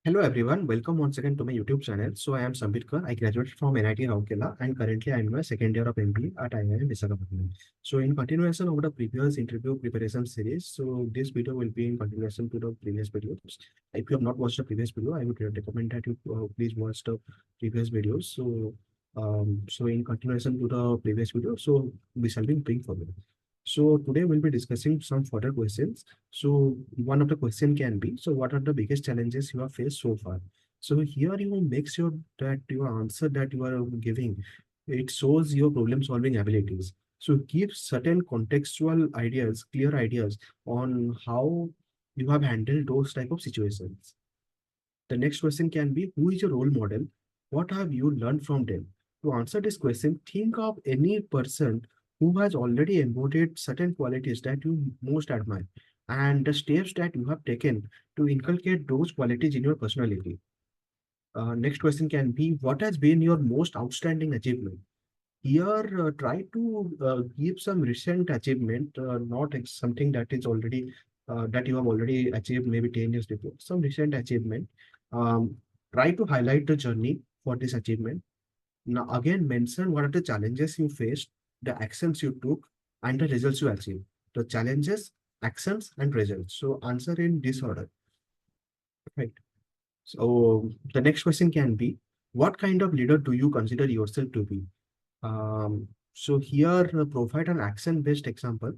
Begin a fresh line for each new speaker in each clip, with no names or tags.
Hello everyone, welcome once again to my YouTube channel. So I am Sambirkar. I graduated from NIT Rourkela and currently I am in my second year of MBA at IIM Visakhapatnam. So in continuation of the previous interview preparation series, so this video will be in continuation to the previous videos. If you have not watched the previous video, I would recommend that you please watch the previous videos. So in continuation to the previous video, so we shall be moving forward. So today we'll be discussing some further questions. So one of the question can be, so what are the biggest challenges you have faced so far? So here you make sure that your answer that you are giving, it shows your problem solving abilities. So give certain contextual ideas, clear ideas on how you have handled those type of situations. The next question can be, who is your role model? What have you learned from them? To answer this question, think of any person who has already embodied certain qualities that you most admire and the steps that you have taken to inculcate those qualities in your personality. Next question can be, what has been your most outstanding achievement? Here, try to give some recent achievement, not something that is already that you have already achieved maybe 10 years before. Some recent achievement. Um, Try to highlight the journey for this achievement. Now, again, mention what are the challenges you faced, the actions you took, and the results you achieved. The challenges, actions, and results. So, answer in this order. Right. So, the next question can be, what kind of leader do you consider yourself to be? So here, provide an action-based example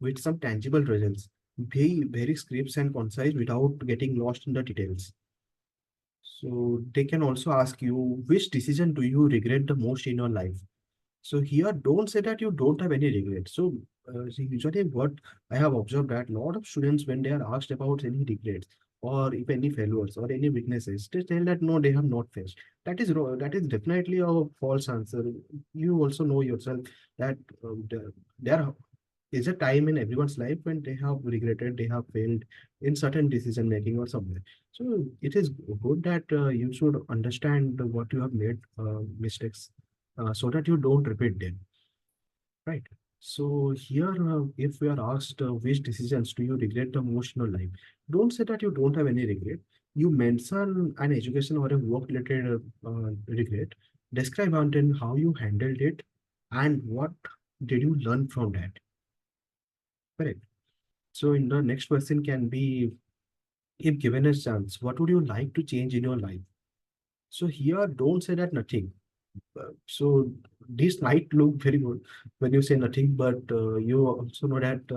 with some tangible results. Be very crisp and concise without getting lost in the details. So they can also ask you, which decision do you regret the most in your life? So here, don't say that you don't have any regret. So usually what I have observed that a lot of students, when they are asked about any regrets or if any failures or any weaknesses, they tell that no, they have not faced. That is wrong. That is definitely a false answer. You also know yourself that there is a time in everyone's life when they have regretted, they have failed in certain decision making or somewhere. So it is good that you should understand what you have made mistakes so that you don't repeat them, right? So here, if we are asked which decisions do you regret the most in your life, don't say that you don't have any regret. You mention an education or a work-related regret. Describe and then how you handled it and what did you learn from that. Correct. So in the next question can be, if given a chance, what would you like to change in your life? So here, don't say that nothing. So this might look very good when you say nothing, but you also know that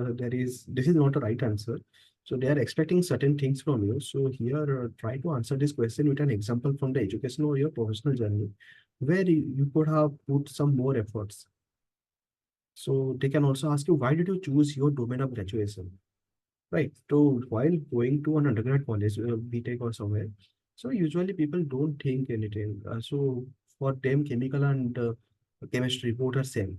this is not the right answer. So they are expecting certain things from you. So here, try to answer this question with an example from the education or your professional journey, where you could have put some more efforts. So they can also ask you, why did you choose your domain of graduation? Right. So while going to an undergrad college, BTech or somewhere, so usually people don't think anything. So for them, chemical and chemistry both are same.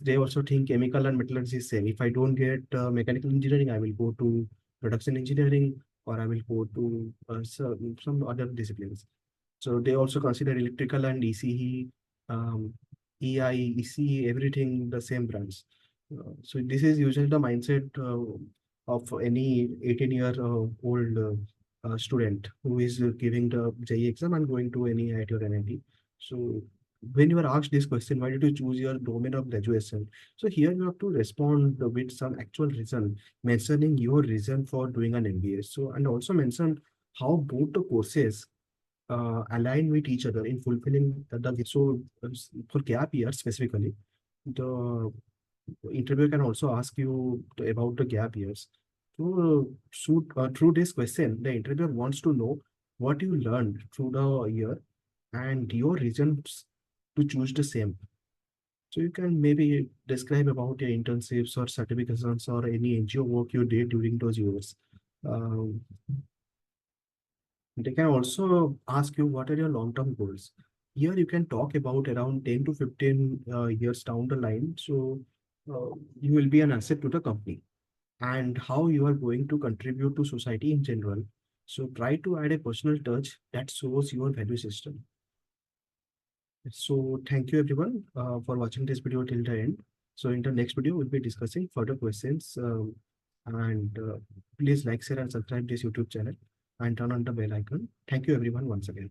They also think chemical and metallurgy is same. If I don't get mechanical engineering, I will go to production engineering or I will go to some other disciplines. So they also consider electrical and ECE, EI, ECE, everything the same branch. So this is usually the mindset of any 18-year-old student who is giving the JEE exam and going to any IIT or NIT. So when you are asked this question, why did you choose your domain of graduation? So here you have to respond with some actual reason, mentioning your reason for doing an MBA. So and also mention how both the courses align with each other in fulfilling for gap years specifically, the interviewer can also ask you about the gap years. Through this question, the interviewer wants to know what you learned through the year and your reasons to choose the same. So you can maybe describe about your internships or certifications or any NGO work you did during those years. Um, they can also ask you what are your long-term goals. Here you can talk about around 10 to 15 years down the line. So you will be an asset to the company and how you are going to contribute to society in general. So try to add a personal touch that shows your value system. So thank you everyone for watching this video till the end. So in the next video, we'll be discussing further questions and please like, share and subscribe this YouTube channel. and turn on the bell icon. Thank you everyone once again.